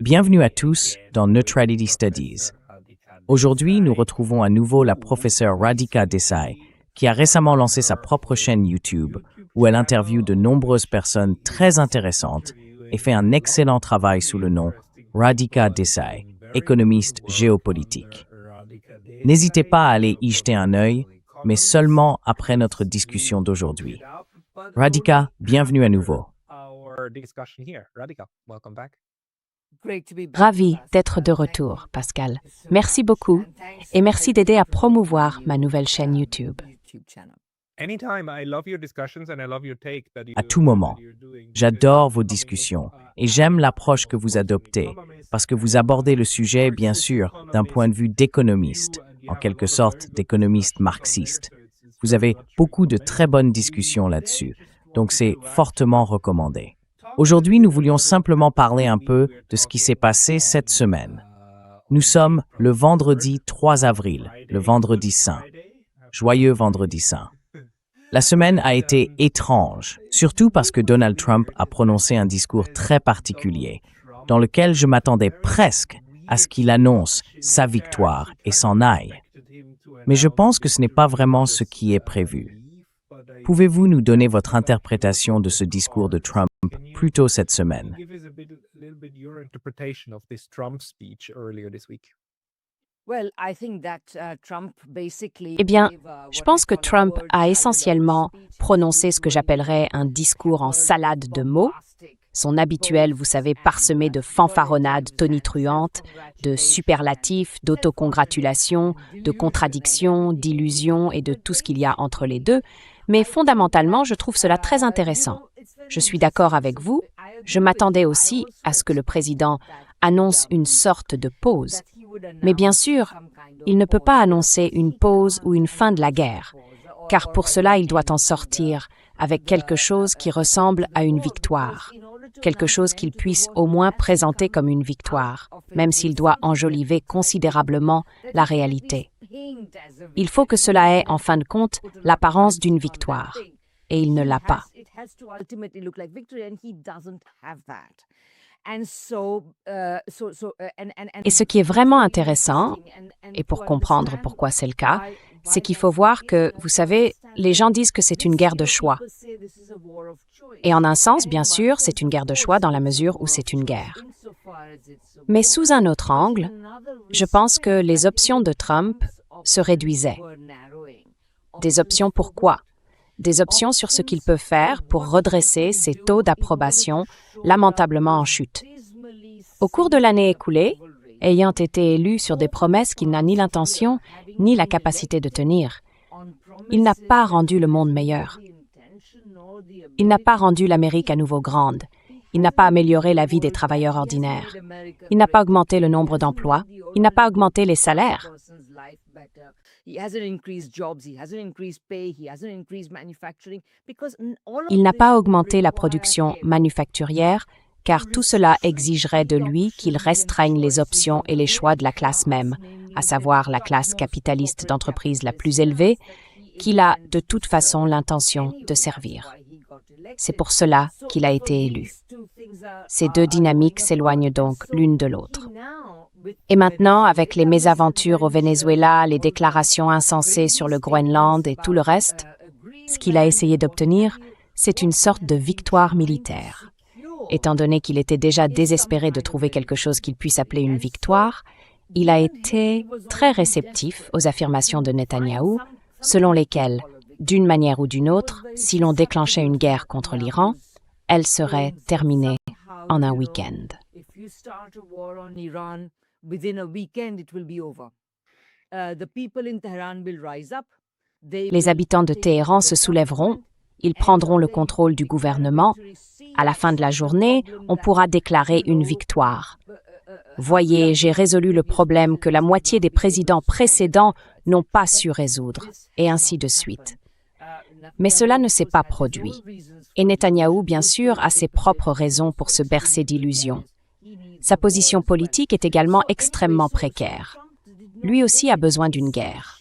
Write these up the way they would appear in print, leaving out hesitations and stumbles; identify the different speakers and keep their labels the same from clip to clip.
Speaker 1: Bienvenue à tous dans Neutrality Studies. Aujourd'hui, nous retrouvons à nouveau la professeure Radhika Desai, qui a récemment lancé sa propre chaîne YouTube, où elle interviewe de nombreuses personnes très intéressantes et fait un excellent travail sous le nom Radhika Desai, économiste géopolitique. N'hésitez pas à aller y jeter un œil, mais seulement après notre discussion d'aujourd'hui. Radhika, bienvenue à nouveau.
Speaker 2: Ravi d'être de retour, Pascal. Merci beaucoup et merci d'aider à promouvoir ma nouvelle chaîne YouTube.
Speaker 1: À tout moment, j'adore vos discussions et j'aime l'approche que vous adoptez parce que vous abordez le sujet, bien sûr, d'un point de vue d'économiste, en quelque sorte d'économiste marxiste. Vous avez beaucoup de très bonnes discussions là-dessus, donc c'est fortement recommandé. Aujourd'hui, nous voulions simplement parler un peu de ce qui s'est passé cette semaine. Nous sommes le vendredi 3 avril, le vendredi saint. Joyeux vendredi saint. La semaine a été étrange, surtout parce que Donald Trump a prononcé un discours très particulier, dans lequel je m'attendais presque à ce qu'il annonce sa victoire et s'en aille. Mais je pense que ce n'est pas vraiment ce qui est prévu. Pouvez-vous nous donner votre interprétation de ce discours de Trump plus tôt cette semaine?
Speaker 2: Eh bien, je pense que Trump a essentiellement prononcé ce que j'appellerais un discours en salade de mots, son habituel, vous savez, parsemé de fanfaronnades tonitruantes, de superlatifs, d'autocongratulations, de contradictions, d'illusions et de tout ce qu'il y a entre les deux. Mais fondamentalement, je trouve cela très intéressant. Je suis d'accord avec vous. Je m'attendais aussi à ce que le président annonce une sorte de pause. Mais bien sûr, il ne peut pas annoncer une pause ou une fin de la guerre, car pour cela, il doit en sortir avec quelque chose qui ressemble à une victoire, quelque chose qu'il puisse au moins présenter comme une victoire, même s'il doit enjoliver considérablement la réalité. Il faut que cela ait, en fin de compte, l'apparence d'une victoire, et il ne l'a pas. Et ce qui est vraiment intéressant, et pour comprendre pourquoi c'est le cas, c'est qu'il faut voir que, vous savez, les gens disent que c'est une guerre de choix. Et en un sens, bien sûr, c'est une guerre de choix dans la mesure où c'est une guerre. Mais sous un autre angle, je pense que les options de Trump se réduisaient. Des options pour quoi? Des options sur ce qu'il peut faire pour redresser ses taux d'approbation lamentablement en chute. Au cours de l'année écoulée, ayant été élu sur des promesses qu'il n'a ni l'intention ni la capacité de tenir, il n'a pas rendu le monde meilleur. Il n'a pas rendu l'Amérique à nouveau grande. Il n'a pas amélioré la vie des travailleurs ordinaires. Il n'a pas augmenté le nombre d'emplois. Il n'a pas augmenté les salaires. Il n'a pas augmenté la production manufacturière, car tout cela exigerait de lui qu'il restreigne les options et les choix de la classe même, à savoir la classe capitaliste d'entreprise la plus élevée, qu'il a de toute façon l'intention de servir. C'est pour cela qu'il a été élu. Ces deux dynamiques s'éloignent donc l'une de l'autre. Et maintenant, avec les mésaventures au Venezuela, les déclarations insensées sur le Groenland et tout le reste, ce qu'il a essayé d'obtenir, c'est une sorte de victoire militaire. Étant donné qu'il était déjà désespéré de trouver quelque chose qu'il puisse appeler une victoire, il a été très réceptif aux affirmations de Netanyahou, selon lesquelles, d'une manière ou d'une autre, si l'on déclenchait une guerre contre l'Iran, elle serait terminée en un week-end. Les habitants de Téhéran se soulèveront, ils prendront le contrôle du gouvernement. À la fin de la journée, on pourra déclarer une victoire. Voyez, j'ai résolu le problème que la moitié des présidents précédents n'ont pas su résoudre, et ainsi de suite. Mais cela ne s'est pas produit. Et Netanyahou, bien sûr, a ses propres raisons pour se bercer d'illusions. Sa position politique est également extrêmement précaire. Lui aussi a besoin d'une guerre.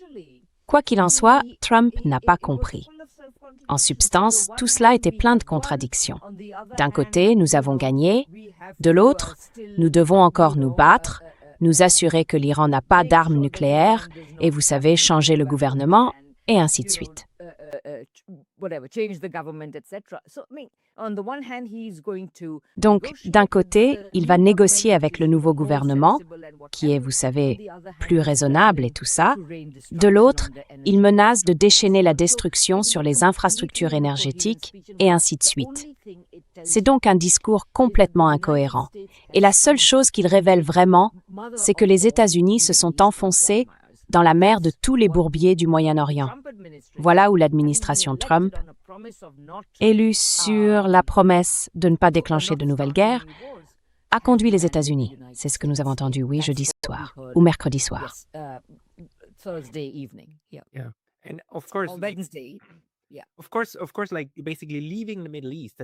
Speaker 2: Quoi qu'il en soit, Trump n'a pas compris. En substance, tout cela était plein de contradictions. D'un côté, nous avons gagné, de l'autre, nous devons encore nous battre, nous assurer que l'Iran n'a pas d'armes nucléaires et, vous savez, changer le gouvernement, et ainsi de suite. Donc, d'un côté, il va négocier avec le nouveau gouvernement, qui est, vous savez, plus raisonnable et tout ça. De l'autre, il menace de déchaîner la destruction sur les infrastructures énergétiques, et ainsi de suite. C'est donc un discours complètement incohérent. Et la seule chose qu'il révèle vraiment, c'est que les États-Unis se sont enfoncés dans la mer de tous les bourbiers du Moyen-Orient. Voilà où l'administration Trump, élue sur la promesse de ne pas déclencher de nouvelles guerres, a conduit les États-Unis. C'est ce que nous avons entendu, oui, jeudi soir ou mercredi soir.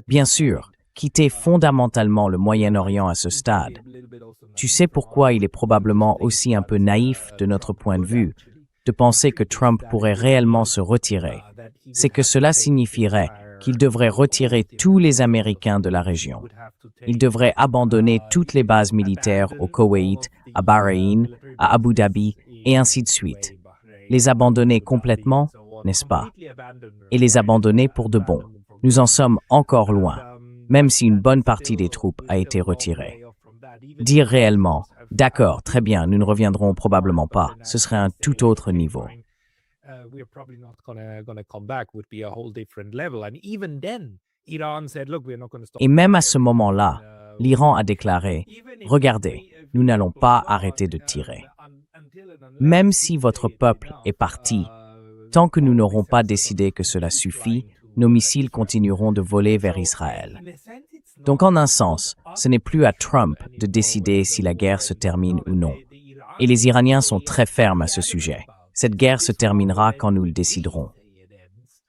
Speaker 1: Bien sûr, quitter fondamentalement le Moyen-Orient à ce stade. Tu sais pourquoi il est probablement aussi un peu naïf de notre point de vue de penser que Trump pourrait réellement se retirer. C'est que cela signifierait qu'il devrait retirer tous les Américains de la région. Il devrait abandonner toutes les bases militaires au Koweït, à Bahreïn, à Abu Dhabi, et ainsi de suite. Les abandonner complètement, n'est-ce pas? Et les abandonner pour de bon. Nous en sommes encore loin, même si une bonne partie des troupes a été retirée. Dire réellement, d'accord, très bien, nous ne reviendrons probablement pas, ce serait un tout autre niveau. Et même à ce moment-là, l'Iran a déclaré, regardez, nous n'allons pas arrêter de tirer. Même si votre peuple est parti, tant que nous n'aurons pas décidé que cela suffit, nos missiles continueront de voler vers Israël. Donc en un sens, ce n'est plus à Trump de décider si la guerre se termine ou non. Et les Iraniens sont très fermes à ce sujet. Cette guerre se terminera quand nous le déciderons.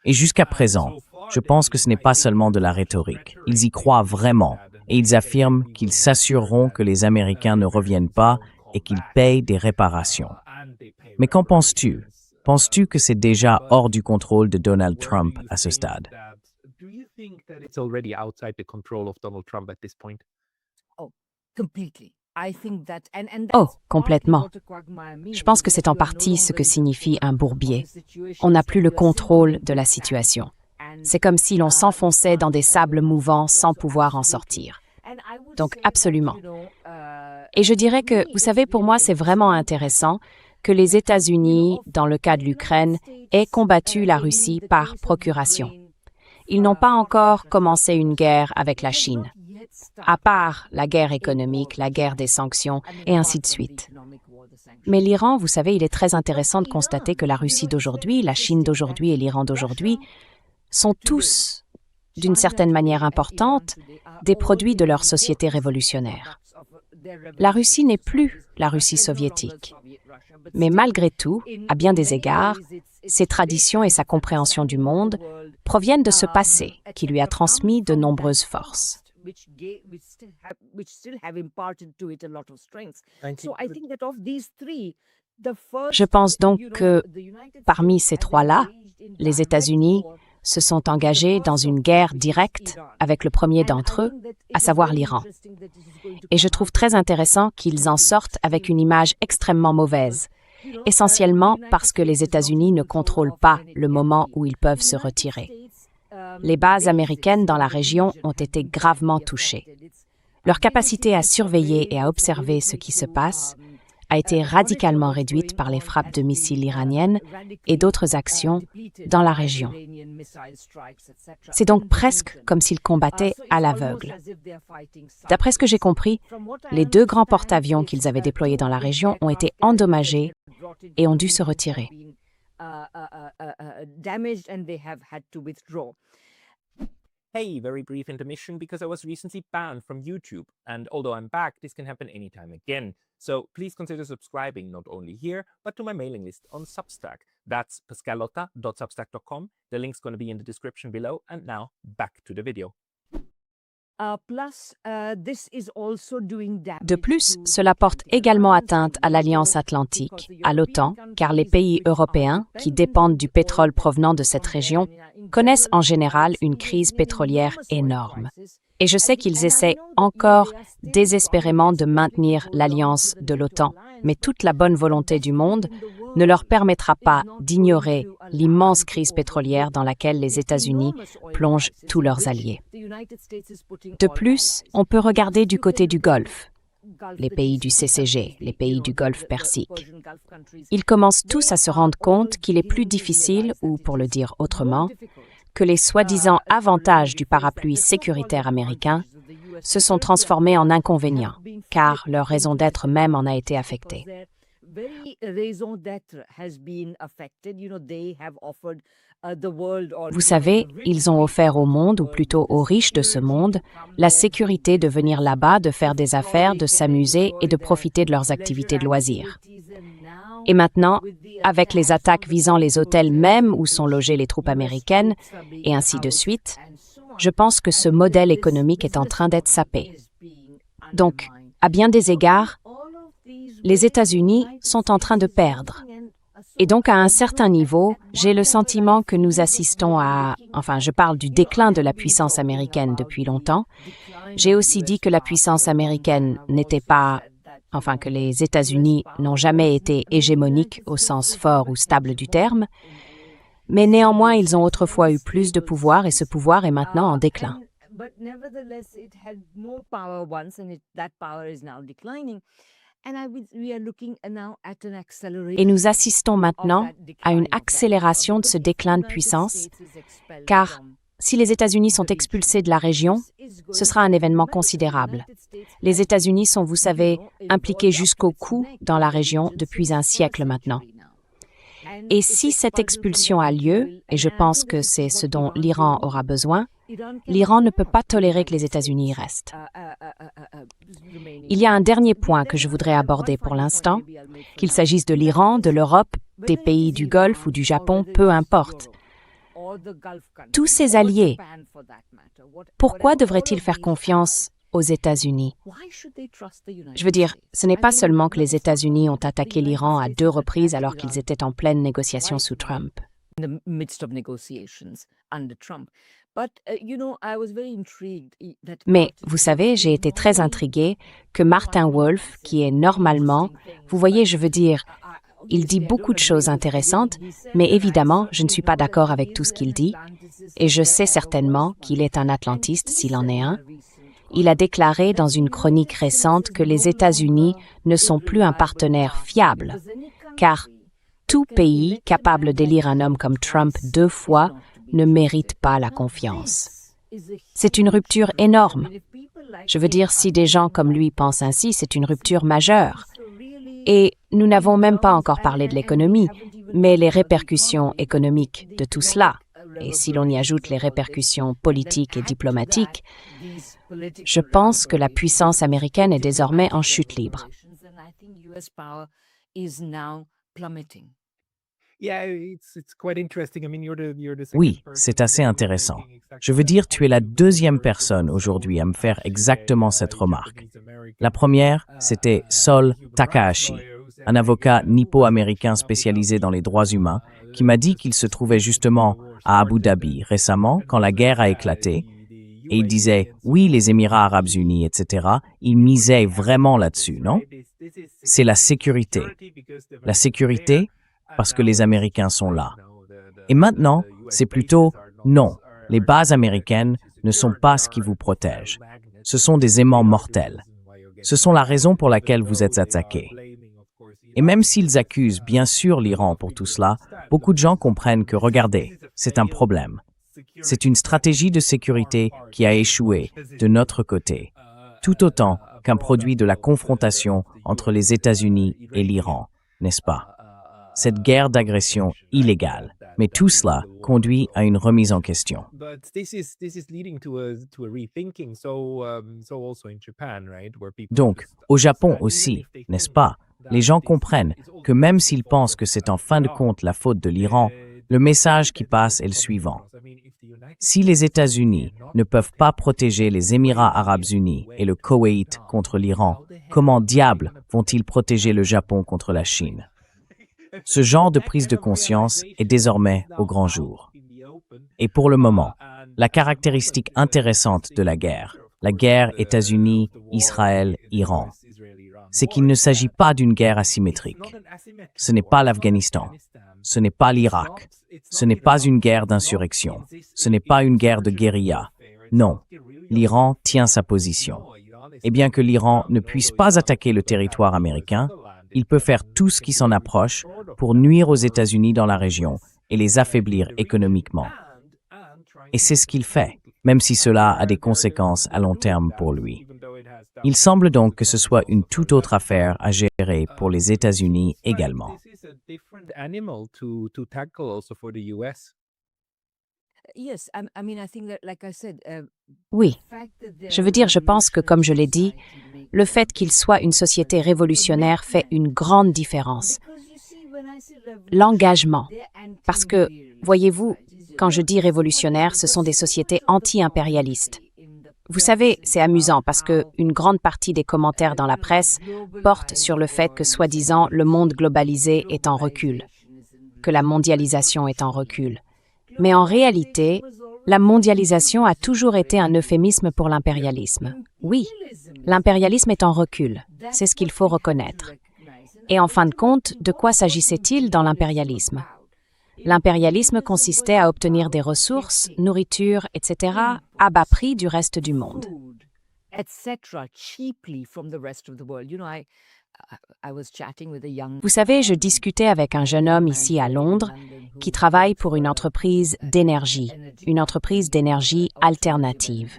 Speaker 1: Et jusqu'à présent, je pense que ce n'est pas seulement de la rhétorique. Ils y croient vraiment et ils affirment qu'ils s'assureront que les Américains ne reviennent pas et qu'ils payent des réparations. Mais qu'en penses-tu? Penses-tu que c'est déjà hors du contrôle de Donald Trump à ce stade?
Speaker 2: Oh, complètement. Je pense que c'est en partie ce que signifie un bourbier. On n'a plus le contrôle de la situation. C'est comme si l'on s'enfonçait dans des sables mouvants sans pouvoir en sortir. Donc, absolument. Et je dirais que, vous savez, pour moi, c'est vraiment intéressant que les États-Unis, dans le cas de l'Ukraine, aient combattu la Russie par procuration. Ils n'ont pas encore commencé une guerre avec la Chine, à part la guerre économique, la guerre des sanctions, et ainsi de suite. Mais l'Iran, vous savez, il est très intéressant de constater que la Russie d'aujourd'hui, la Chine d'aujourd'hui et l'Iran d'aujourd'hui sont tous, d'une certaine manière importante, des produits de leur société révolutionnaire. La Russie n'est plus la Russie soviétique. Mais malgré tout, à bien des égards, ses traditions et sa compréhension du monde proviennent de ce passé qui lui a transmis de nombreuses forces. Je pense donc que, parmi ces trois-là, les États-Unis se sont engagés dans une guerre directe avec le premier d'entre eux, à savoir l'Iran. Et je trouve très intéressant qu'ils en sortent avec une image extrêmement mauvaise, essentiellement parce que les États-Unis ne contrôlent pas le moment où ils peuvent se retirer. Les bases américaines dans la région ont été gravement touchées. Leur capacité à surveiller et à observer ce qui se passe a été radicalement réduite par les frappes de missiles iraniennes et d'autres actions dans la région. C'est donc presque comme s'ils combattaient à l'aveugle. D'après ce que j'ai compris, les 2 grands porte-avions qu'ils avaient déployés dans la région ont été endommagés et ont dû se retirer.
Speaker 3: Hey, very brief intermission because I was recently banned from YouTube. And although I'm back, this can happen anytime again. So please consider subscribing not only here, but to my mailing list on Substack. That's pascalotta.substack.com. The link's going to be in the description below. And now back to the video.
Speaker 2: De plus, cela porte également atteinte à l'Alliance atlantique, à l'OTAN, car les pays européens, qui dépendent du pétrole provenant de cette région, connaissent en général une crise pétrolière énorme. Et je sais qu'ils essaient encore désespérément de maintenir l'alliance de l'OTAN, mais toute la bonne volonté du monde ne leur permettra pas d'ignorer l'immense crise pétrolière dans laquelle les États-Unis plongent tous leurs alliés. De plus, on peut regarder du côté du Golfe, les pays du CCG, les pays du Golfe Persique. Ils commencent tous à se rendre compte qu'il est plus difficile, ou pour le dire autrement, que les soi-disant avantages du parapluie sécuritaire américain se sont transformés en inconvénients, car leur raison d'être même en a été affectée. Vous savez, ils ont offert au monde, ou plutôt aux riches de ce monde, la sécurité de venir là-bas, de faire des affaires, de s'amuser et de profiter de leurs activités de loisirs. Et maintenant, avec les attaques visant les hôtels même où sont logées les troupes américaines, et ainsi de suite, je pense que ce modèle économique est en train d'être sapé. Donc, à bien des égards, les États-Unis sont en train de perdre. Et donc, à un certain niveau, j'ai le sentiment que nous assistons à... Enfin, je parle du déclin de la puissance américaine depuis longtemps. J'ai aussi dit que la puissance américaine n'était pas... Enfin, que les États-Unis n'ont jamais été hégémoniques au sens fort ou stable du terme. Mais néanmoins, ils ont autrefois eu plus de pouvoir et ce pouvoir est maintenant en déclin. Et nous assistons maintenant à une accélération de ce déclin de puissance, car si les États-Unis sont expulsés de la région, ce sera un événement considérable. Les États-Unis sont, vous savez, impliqués jusqu'au cou dans la région depuis un siècle maintenant. Et si cette expulsion a lieu, et je pense que c'est ce dont l'Iran aura besoin, l'Iran ne peut pas tolérer que les États-Unis y restent. Il y a un dernier point que je voudrais aborder pour l'instant, qu'il s'agisse de l'Iran, de l'Europe, des pays du Golfe ou du Japon, peu importe. Tous ces alliés, pourquoi devraient-ils faire confiance aux États-Unis? Je veux dire, ce n'est pas seulement que les États-Unis ont attaqué l'Iran à 2 reprises alors qu'ils étaient en pleine négociation sous Trump. Mais, vous savez, j'ai été très intriguée que Martin Wolf, qui est normalement, vous voyez, je veux dire, il dit beaucoup de choses intéressantes, mais évidemment, je ne suis pas d'accord avec tout ce qu'il dit, et je sais certainement qu'il est un atlantiste s'il en est un. Il a déclaré dans une chronique récente que les États-Unis ne sont plus un partenaire fiable, car tout pays capable d'élire un homme comme Trump 2 fois ne mérite pas la confiance. C'est une rupture énorme. Je veux dire, si des gens comme lui pensent ainsi, c'est une rupture majeure. Et nous n'avons même pas encore parlé de l'économie, mais les répercussions économiques de tout cela, et si l'on y ajoute les répercussions politiques et diplomatiques, je pense que la puissance américaine est désormais en chute libre.
Speaker 1: Oui, c'est assez intéressant. Je veux dire, tu es la 2e personne aujourd'hui à me faire exactement cette remarque. La première, c'était Sol Takahashi, un avocat nippo-américain spécialisé dans les droits humains, qui m'a dit qu'il se trouvait justement à Abu Dhabi récemment quand la guerre a éclaté. Et il disait, oui, les Émirats arabes unis, etc., ils misaient vraiment là-dessus, non? C'est la sécurité. La sécurité, parce que les Américains sont là. Et maintenant, c'est plutôt, non, les bases américaines ne sont pas ce qui vous protège. Ce sont des aimants mortels. Ce sont la raison pour laquelle vous êtes attaqués. Et même s'ils accusent bien sûr l'Iran pour tout cela, beaucoup de gens comprennent que, regardez, c'est un problème. C'est une stratégie de sécurité qui a échoué de notre côté, tout autant qu'un produit de la confrontation entre les États-Unis et l'Iran, n'est-ce pas? Cette guerre d'agression illégale. Mais tout cela conduit à une remise en question. Donc, au Japon aussi, n'est-ce pas? Les gens comprennent que même s'ils pensent que c'est en fin de compte la faute de l'Iran, Le message qui passe est le suivant. Si les États-Unis ne peuvent pas protéger les Émirats arabes unis et le Koweït contre l'Iran, comment diable vont-ils protéger le Japon contre la Chine? Ce genre de prise de conscience est désormais au grand jour. Et pour le moment, la caractéristique intéressante de la guerre États-Unis, Israël, Iran, c'est qu'il ne s'agit pas d'une guerre asymétrique. Ce n'est pas l'Afghanistan, ce n'est pas l'Irak, ce n'est pas une guerre d'insurrection, ce n'est pas une guerre de guérilla. Non, l'Iran tient sa position. Et bien que l'Iran ne puisse pas attaquer le territoire américain, il peut faire tout ce qui s'en approche pour nuire aux États-Unis dans la région et les affaiblir économiquement. Et c'est ce qu'il fait, même si cela a des conséquences à long terme pour lui. Il semble donc que ce soit une toute autre affaire à gérer pour les États-Unis également.
Speaker 2: Oui, je veux dire, je pense que, comme je l'ai dit, le fait qu'il soit une société révolutionnaire fait une grande différence. L'engagement. Parce que, voyez-vous, quand je dis révolutionnaire, ce sont des sociétés anti-impérialistes. Vous savez, c'est amusant parce que une grande partie des commentaires dans la presse portent sur le fait que, soi-disant, le monde globalisé est en recul, que la mondialisation est en recul. Mais en réalité, la mondialisation a toujours été un euphémisme pour l'impérialisme. Oui, l'impérialisme est en recul, c'est ce qu'il faut reconnaître. Et en fin de compte, de quoi s'agissait-il dans l'impérialisme? L'impérialisme consistait à obtenir des ressources, nourriture, etc., à bas prix du reste du monde. Vous savez, je discutais avec un jeune homme ici à Londres qui travaille pour une entreprise d'énergie alternative.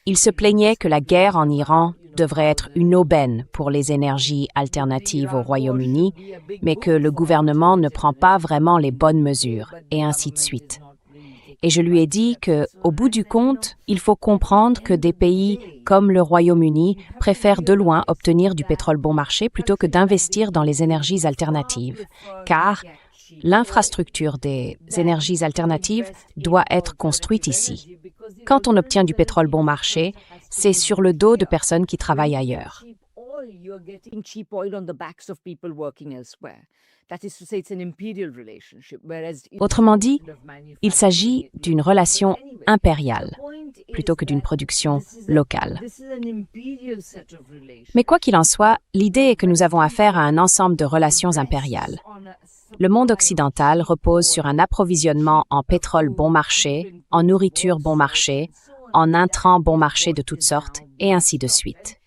Speaker 2: Il se plaignait que la guerre en Iran devrait être une aubaine pour les énergies alternatives au Royaume-Uni, mais que le gouvernement ne prend pas vraiment les bonnes mesures, et ainsi de suite. Et je lui ai dit que, au bout du compte, il faut comprendre que des pays comme le Royaume-Uni préfèrent de loin obtenir du pétrole bon marché plutôt que d'investir dans les énergies alternatives, car l'infrastructure des énergies alternatives doit être construite ici. Quand on obtient du pétrole bon marché, c'est sur le dos de personnes qui travaillent ailleurs. Autrement dit, il s'agit d'une relation impériale plutôt que d'une production locale. Mais quoi qu'il en soit, l'idée est que nous avons affaire à un ensemble de relations impériales. Le monde occidental repose sur un approvisionnement en pétrole bon marché, en nourriture bon marché, en intrants bon marché de toutes sortes, et ainsi de suite.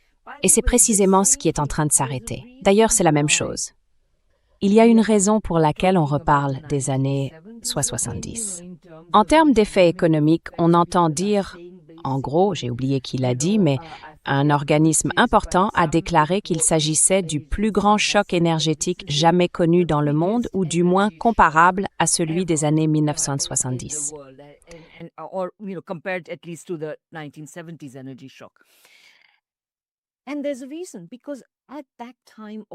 Speaker 2: Et c'est précisément ce qui est en train de s'arrêter. D'ailleurs, c'est la même chose. Il y a une raison pour laquelle on reparle des années 70. En termes d'effets économiques, on entend dire, en gros, j'ai oublié qui l'a dit, mais un organisme important a déclaré qu'il s'agissait du plus grand choc énergétique jamais connu dans le monde, ou du moins comparable à celui des années 1970.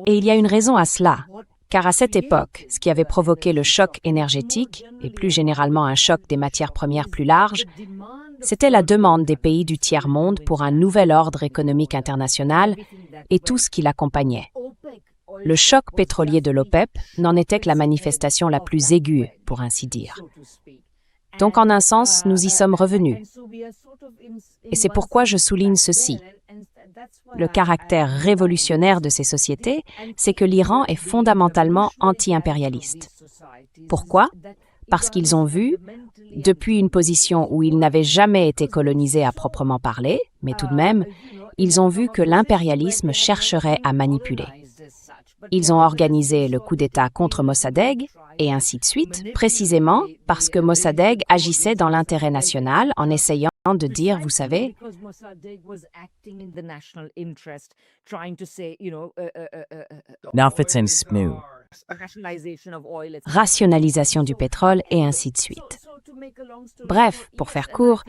Speaker 2: Et il y a une raison à cela, car à cette époque, ce qui avait provoqué le choc énergétique, et plus généralement un choc des matières premières plus large, c'était la demande des pays du tiers-monde pour un nouvel ordre économique international et tout ce qui l'accompagnait. Le choc pétrolier de l'OPEP n'en était que la manifestation la plus aiguë, pour ainsi dire. Donc, en un sens, nous y sommes revenus. Et c'est pourquoi je souligne ceci. Le caractère révolutionnaire de ces sociétés, c'est que l'Iran est fondamentalement anti-impérialiste. Pourquoi? Parce qu'ils ont vu, depuis une position où ils n'avaient jamais été colonisés à proprement parler, mais tout de même, ils ont vu que l'impérialisme chercherait à manipuler. Ils ont organisé le coup d'État contre Mossadegh, et ainsi de suite, précisément parce que Mossadegh agissait dans l'intérêt national en essayant de dire, vous savez, rationalisation du pétrole et ainsi de suite. Bref, pour faire court,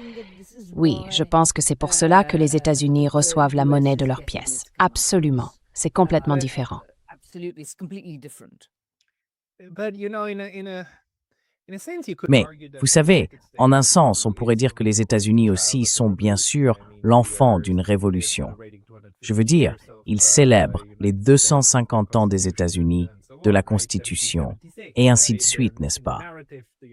Speaker 2: oui, je pense que c'est pour cela que les États-Unis reçoivent la monnaie de leurs pièces. Absolument. C'est complètement différent.
Speaker 1: Mais, vous savez, en un sens, on pourrait dire que les États-Unis aussi sont bien sûr l'enfant d'une révolution. Je veux dire, ils célèbrent les 250 ans des États-Unis, de la Constitution, et ainsi de suite, n'est-ce pas?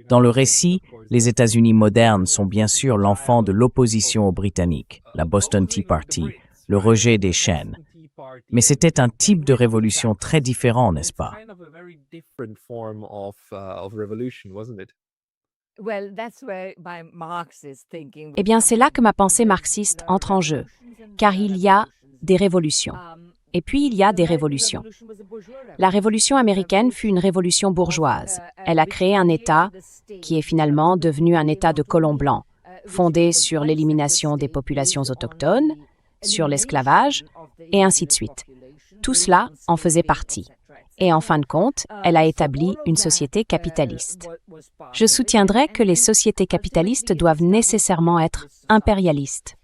Speaker 1: Dans le récit, les États-Unis modernes sont bien sûr l'enfant de l'opposition aux Britanniques, la Boston Tea Party, le rejet des chaînes. Mais c'était un type de révolution très différent, n'est-ce pas?
Speaker 2: Eh bien, c'est là que ma pensée marxiste entre en jeu, car il y a des révolutions. Et puis, il y a des révolutions. La révolution américaine fut une révolution bourgeoise. Elle a créé un État qui est finalement devenu un État de colons blancs, fondé sur l'élimination des populations autochtones, sur l'esclavage, et ainsi de suite. Tout cela en faisait partie. Et en fin de compte, elle a établi une société capitaliste. Je soutiendrai que les sociétés capitalistes doivent nécessairement être impérialistes.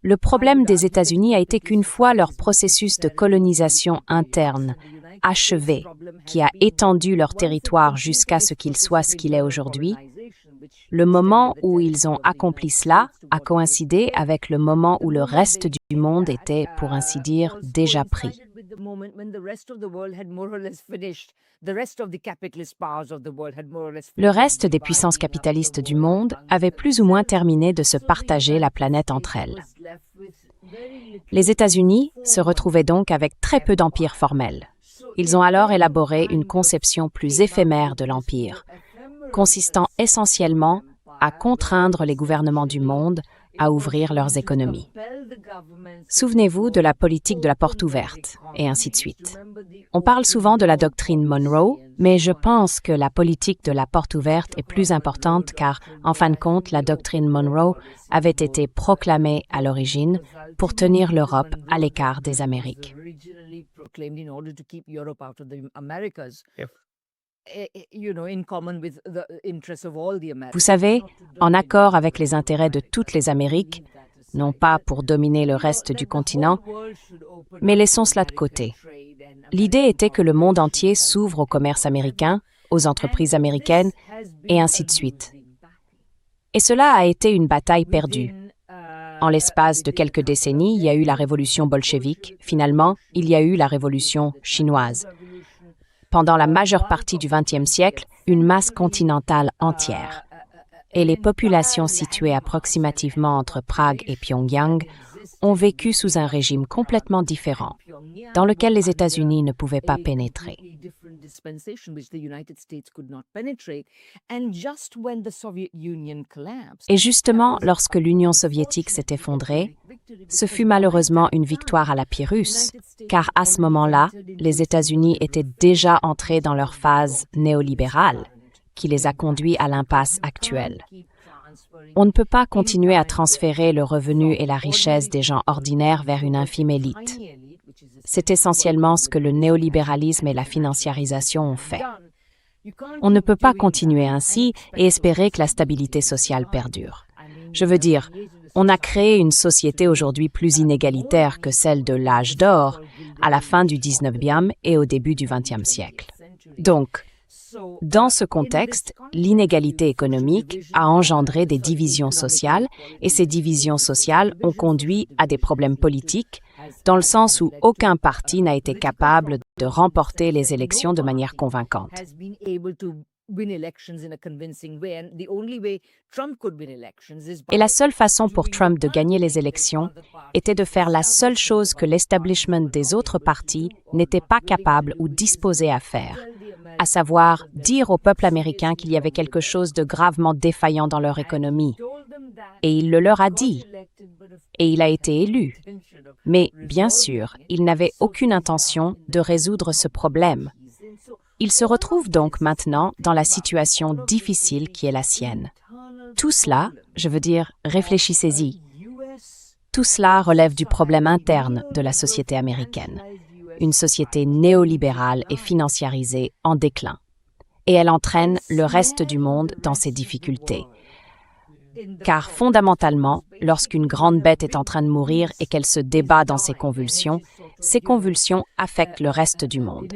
Speaker 2: Le problème des États-Unis a été qu'une fois leur processus de colonisation interne achevé, qui a étendu leur territoire jusqu'à ce qu'il soit ce qu'il est aujourd'hui, le moment où ils ont accompli cela a coïncidé avec le moment où le reste du monde était, pour ainsi dire, déjà pris. Le reste des puissances capitalistes du monde avait plus ou moins terminé de se partager la planète entre elles. Les États-Unis se retrouvaient donc avec très peu d'empire formel. Ils ont alors élaboré une conception plus éphémère de l'empire, consistant essentiellement à contraindre les gouvernements du monde à ouvrir leurs économies. Souvenez-vous de la politique de la porte ouverte, et ainsi de suite. On parle souvent de la doctrine Monroe, mais je pense que la politique de la porte ouverte est plus importante car, en fin de compte, la doctrine Monroe avait été proclamée à l'origine pour tenir l'Europe à l'écart des Amériques. Vous savez, en accord avec les intérêts de toutes les Amériques, non pas pour dominer le reste du continent, mais laissons cela de côté. L'idée était que le monde entier s'ouvre au commerce américain, aux entreprises américaines, et ainsi de suite. Et cela a été une bataille perdue. En l'espace de quelques décennies, il y a eu la révolution bolchevique. Finalement, il y a eu la révolution chinoise. Pendant la majeure partie du XXe siècle, une masse continentale entière. Et les populations situées approximativement entre Prague et Pyongyang ont vécu sous un régime complètement différent, dans lequel les États-Unis ne pouvaient pas pénétrer. Et justement, lorsque l'Union soviétique s'est effondrée, ce fut malheureusement une victoire à la Pyrrhus, car à ce moment-là, les États-Unis étaient déjà entrés dans leur phase néolibérale, qui les a conduits à l'impasse actuelle. On ne peut pas continuer à transférer le revenu et la richesse des gens ordinaires vers une infime élite. C'est essentiellement ce que le néolibéralisme et la financiarisation ont fait. On ne peut pas continuer ainsi et espérer que la stabilité sociale perdure. Je veux dire, on a créé une société aujourd'hui plus inégalitaire que celle de l'âge d'or à la fin du 19e et au début du 20e siècle. Donc, dans ce contexte, l'inégalité économique a engendré des divisions sociales et ces divisions sociales ont conduit à des problèmes politiques dans le sens où aucun parti n'a été capable de remporter les élections de manière convaincante. Et la seule façon pour Trump de gagner les élections était de faire la seule chose que l'establishment des autres partis n'était pas capable ou disposé à faire, à savoir dire au peuple américain qu'il y avait quelque chose de gravement défaillant dans leur économie. Et il le leur a dit. Et il a été élu. Mais, bien sûr, il n'avait aucune intention de résoudre ce problème. Il se retrouve donc maintenant dans la situation difficile qui est la sienne. Tout cela, je veux dire, réfléchissez-y. Tout cela relève du problème interne de la société américaine. Une société néolibérale et financiarisée en déclin. Et elle entraîne le reste du monde dans ses difficultés. Car fondamentalement, lorsqu'une grande bête est en train de mourir et qu'elle se débat dans ses convulsions, ces convulsions affectent le reste du monde.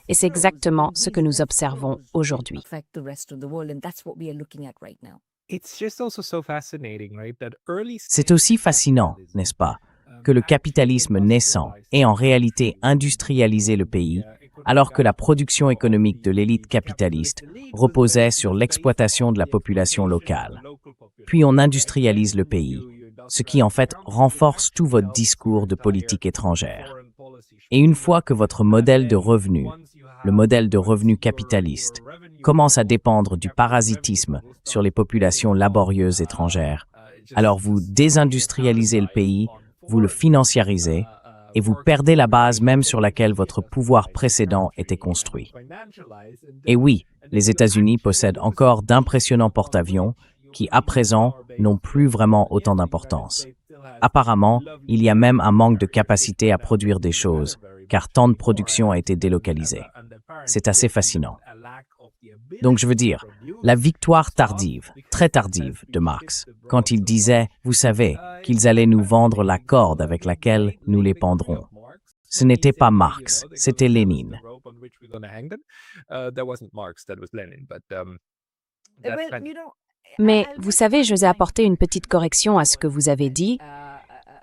Speaker 2: Et c'est exactement ce que nous observons aujourd'hui.
Speaker 1: C'est aussi fascinant, n'est-ce pas, que le capitalisme naissant ait en réalité industrialisé le pays, alors que la production économique de l'élite capitaliste reposait sur l'exploitation de la population locale. Puis on industrialise le pays, ce qui en fait renforce tout votre discours de politique étrangère. Et une fois que votre modèle de revenu, le modèle de revenu capitaliste, commence à dépendre du parasitisme sur les populations laborieuses étrangères, alors vous désindustrialisez le pays, vous le financiarisez, et vous perdez la base même sur laquelle votre pouvoir précédent était construit. Et oui, les États-Unis possèdent encore d'impressionnants porte-avions qui, à présent, n'ont plus vraiment autant d'importance. Apparemment, il y a même un manque de capacité à produire des choses, car tant de production a été délocalisée. C'est assez fascinant. Donc je veux dire, la victoire tardive, très tardive de Marx, quand il disait, vous savez, qu'ils allaient nous vendre la corde avec laquelle nous les pendrons. Ce n'était pas Marx, c'était Lénine.
Speaker 2: Mais vous savez, je vais apporter une petite correction à ce que vous avez dit.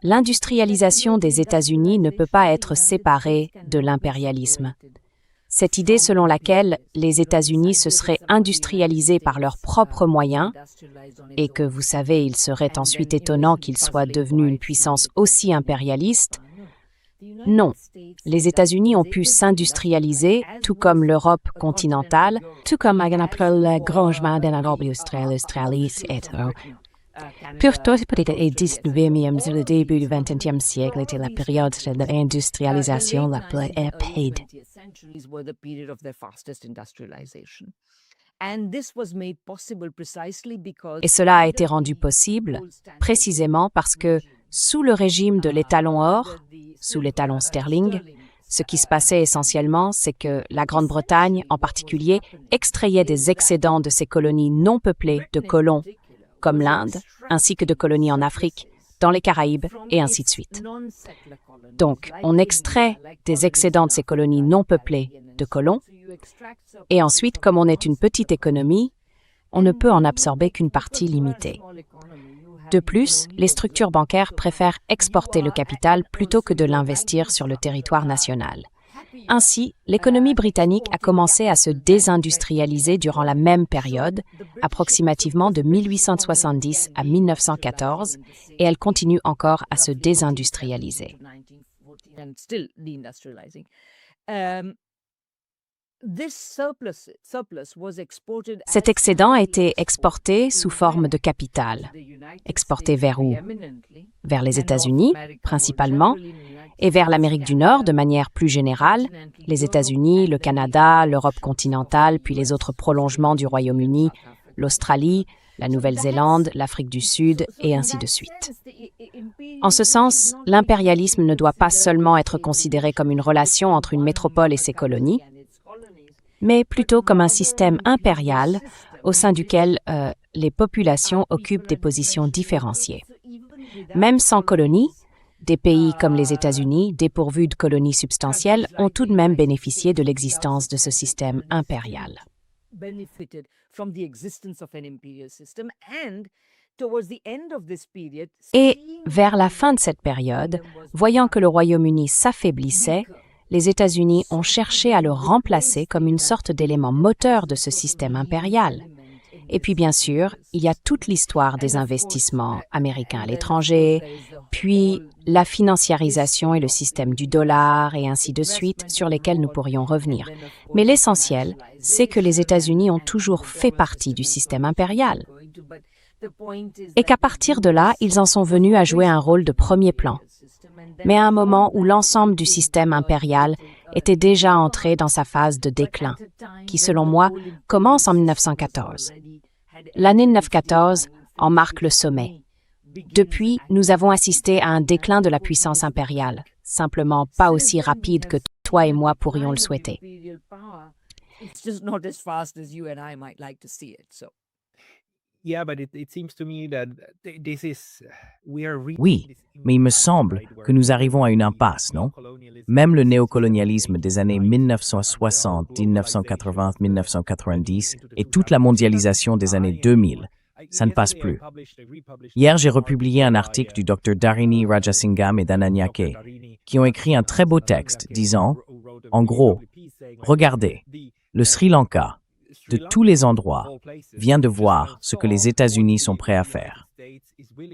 Speaker 2: L'industrialisation des États-Unis ne peut pas être séparée de l'impérialisme. Cette idée selon laquelle les États-Unis se seraient industrialisés par leurs propres moyens et que, vous savez, il serait ensuite étonnant qu'ils soient devenus une puissance aussi impérialiste, non. Les États-Unis ont pu s'industrialiser, tout comme l'Europe continentale, tout comme le grand chemin de l'Europe australie, etc. Pourtant, peut-être au 19e et le début du 20e siècle était la période de l'industrialisation la plus rapide. Et cela a été rendu possible précisément parce que, sous le régime de l'étalon or, sous l'étalon sterling, ce qui se passait essentiellement, c'est que la Grande-Bretagne, en particulier, extrayait des excédents de ses colonies non peuplées de colons, comme l'Inde, ainsi que de colonies en Afrique, dans les Caraïbes, et ainsi de suite. Donc, on extrait des excédents de ces colonies non peuplées de colons, et ensuite, comme on est une petite économie, on ne peut en absorber qu'une partie limitée. De plus, les structures bancaires préfèrent exporter le capital plutôt que de l'investir sur le territoire national. Ainsi, l'économie britannique a commencé à se désindustrialiser durant la même période, approximativement de 1870 à 1914, et elle continue encore à se désindustrialiser. Cet excédent a été exporté sous forme de capital. Exporté vers où? Vers les États-Unis, principalement, et vers l'Amérique du Nord de manière plus générale, les États-Unis, le Canada, l'Europe continentale, puis les autres prolongements du Royaume-Uni, l'Australie, la Nouvelle-Zélande, l'Afrique du Sud, et ainsi de suite. En ce sens, l'impérialisme ne doit pas seulement être considéré comme une relation entre une métropole et ses colonies, mais plutôt comme un système impérial au sein duquel les populations occupent des positions différenciées. Même sans colonies, des pays comme les États-Unis, dépourvus de colonies substantielles, ont tout de même bénéficié de l'existence de ce système impérial. Et vers la fin de cette période, voyant que le Royaume-Uni s'affaiblissait, les États-Unis ont cherché à le remplacer comme une sorte d'élément moteur de ce système impérial. Et puis bien sûr, il y a toute l'histoire des investissements américains à l'étranger, puis la financiarisation et le système du dollar et ainsi de suite sur lesquels nous pourrions revenir. Mais l'essentiel, c'est que les États-Unis ont toujours fait partie du système impérial. Et qu'à partir de là, ils en sont venus à jouer un rôle de premier plan. Mais à un moment où l'ensemble du système impérial était déjà entré dans sa phase de déclin, qui, selon moi, commence en 1914. L'année 1914 en marque le sommet. Depuis, nous avons assisté à un déclin de la puissance impériale, simplement pas aussi rapide que toi et moi pourrions le souhaiter.
Speaker 1: Oui, mais il me semble que nous arrivons à une impasse, non? Même le néocolonialisme des années 1960, 1980, 1990 et toute la mondialisation des années 2000, ça ne passe plus. Hier, j'ai republié un article du Dr Dharini Rajasingam et d'Ananya Kay, qui ont écrit un très beau texte disant, en gros, regardez, le Sri Lanka, de tous les endroits, vient de voir ce que les États-Unis sont prêts à faire.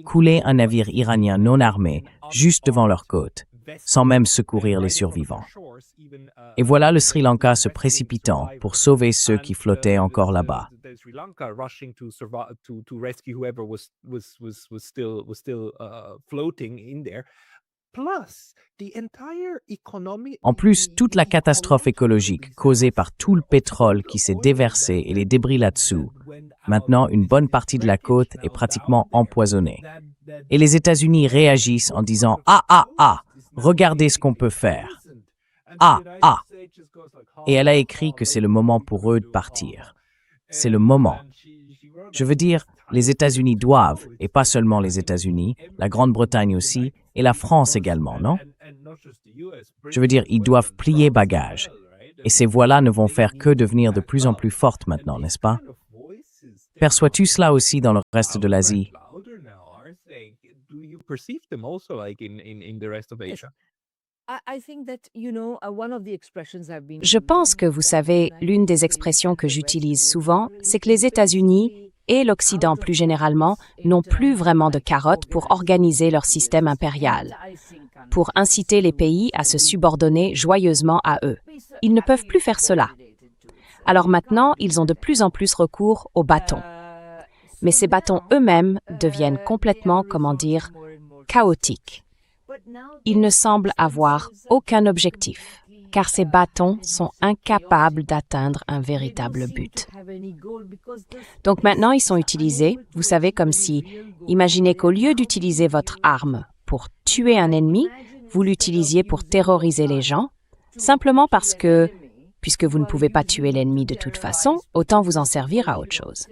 Speaker 1: Couler un navire iranien non armé juste devant leur côte, sans même secourir les survivants. Et voilà le Sri Lanka se précipitant pour sauver ceux qui flottaient encore là-bas. En plus, toute la catastrophe écologique causée par tout le pétrole qui s'est déversé et les débris là-dessous, maintenant une bonne partie de la côte est pratiquement empoisonnée. Et les États-Unis réagissent en disant « Ah, regardez ce qu'on peut faire. Ah. » Et elle a écrit que c'est le moment pour eux de partir. C'est le moment. Je veux dire, les États-Unis doivent, et pas seulement les États-Unis, la Grande-Bretagne aussi, et la France également, non? Je veux dire, ils doivent plier bagages. Et ces voix-là ne vont faire que devenir de plus en plus fortes maintenant, n'est-ce pas? Perçois-tu cela aussi dans le reste de l'Asie?
Speaker 2: Je pense que, vous savez, l'une des expressions que j'utilise souvent, c'est que les États-Unis et l'Occident plus généralement n'ont plus vraiment de carottes pour organiser leur système impérial, pour inciter les pays à se subordonner joyeusement à eux. Ils ne peuvent plus faire cela. Alors maintenant, ils ont de plus en plus recours aux bâtons. Mais ces bâtons eux-mêmes deviennent complètement, chaotiques. Ils ne semblent avoir aucun objectif, car ces bâtons sont incapables d'atteindre un véritable but. Donc maintenant, ils sont utilisés, vous savez, comme si, imaginez qu'au lieu d'utiliser votre arme pour tuer un ennemi, vous l'utilisiez pour terroriser les gens, simplement parce que, puisque vous ne pouvez pas tuer l'ennemi de toute façon, autant vous en servir à autre chose.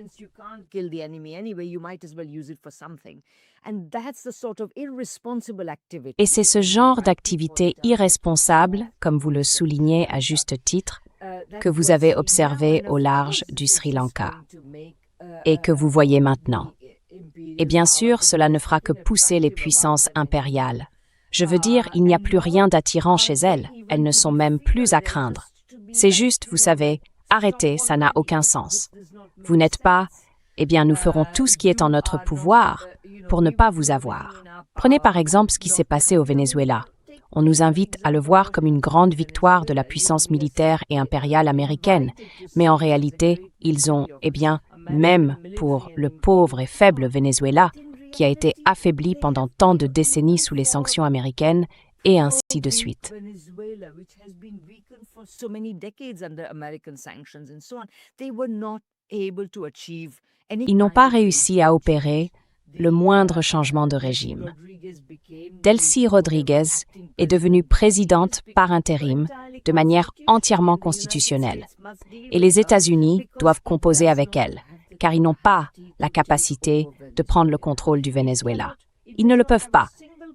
Speaker 2: Et c'est ce genre d'activité irresponsable, comme vous le soulignez à juste titre, que vous avez observé au large du Sri Lanka et que vous voyez maintenant. Et bien sûr, cela ne fera que pousser les puissances impériales. Je veux dire, il n'y a plus rien d'attirant chez elles. Elles ne sont même plus à craindre. C'est juste, vous savez, arrêtez, ça n'a aucun sens. Vous n'êtes pas, eh bien, nous ferons tout ce qui est en notre pouvoir pour ne pas vous avoir. Prenez par exemple ce qui s'est passé au Venezuela. On nous invite à le voir comme une grande victoire de la puissance militaire et impériale américaine, mais en réalité, ils ont, eh bien, même pour le pauvre et faible Venezuela, qui a été affaibli pendant tant de décennies sous les sanctions américaines, et ainsi de suite. Ils n'ont pas réussi à opérer le moindre changement de régime. Delcy Rodriguez est devenue présidente par intérim de manière entièrement constitutionnelle. Et les États-Unis doivent composer avec elle, car ils n'ont pas la capacité de prendre le contrôle du Venezuela. Ils ne le peuvent pas.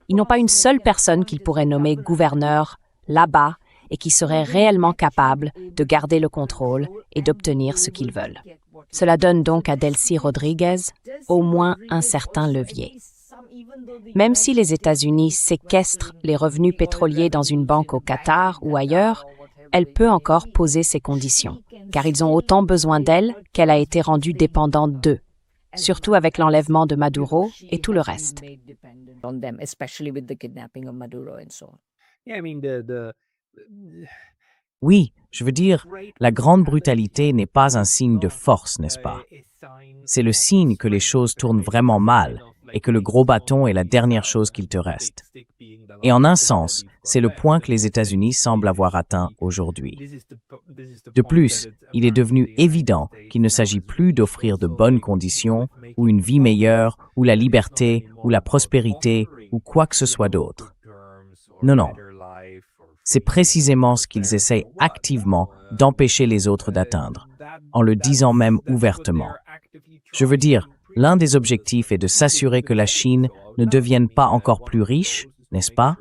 Speaker 2: Ils n'ont pas une seule personne qu'ils pourraient nommer gouverneur là-bas et qui serait réellement capable de garder le contrôle et d'obtenir ce qu'ils veulent. Cela donne donc à Delcy Rodriguez au moins un certain levier. Même si les États-Unis séquestrent les revenus pétroliers dans une banque au Qatar ou ailleurs, elle peut encore poser ses conditions, car ils ont autant besoin d'elle qu'elle a été rendue dépendante d'eux, surtout avec l'enlèvement de Maduro et tout le reste.
Speaker 1: Oui, je veux dire, la grande brutalité n'est pas un signe de force, n'est-ce pas? C'est le signe que les choses tournent vraiment mal et que le gros bâton est la dernière chose qu'il te reste. Et en un sens, c'est le point que les États-Unis semblent avoir atteint aujourd'hui. De plus, il est devenu évident qu'il ne s'agit plus d'offrir de bonnes conditions, ou une vie meilleure, ou la liberté, ou la prospérité, ou quoi que ce soit d'autre. Non. C'est précisément ce qu'ils essayent activement d'empêcher les autres d'atteindre, en le disant même ouvertement. Je veux dire, l'un des objectifs est de s'assurer que la Chine ne devienne pas encore plus riche, n'est-ce pas?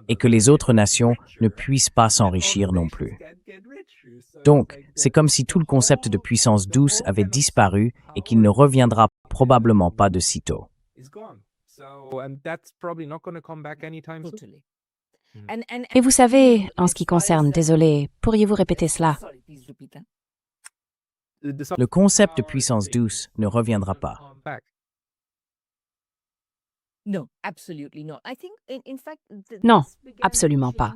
Speaker 1: et que les autres nations ne puissent pas s'enrichir non plus. Donc, c'est comme si tout le concept de puissance douce avait disparu et qu'il ne reviendra probablement pas de sitôt.
Speaker 2: Et vous savez, en ce qui concerne, désolé, pourriez-vous répéter cela?
Speaker 1: Le concept de puissance douce ne reviendra pas.
Speaker 2: Non, absolument pas.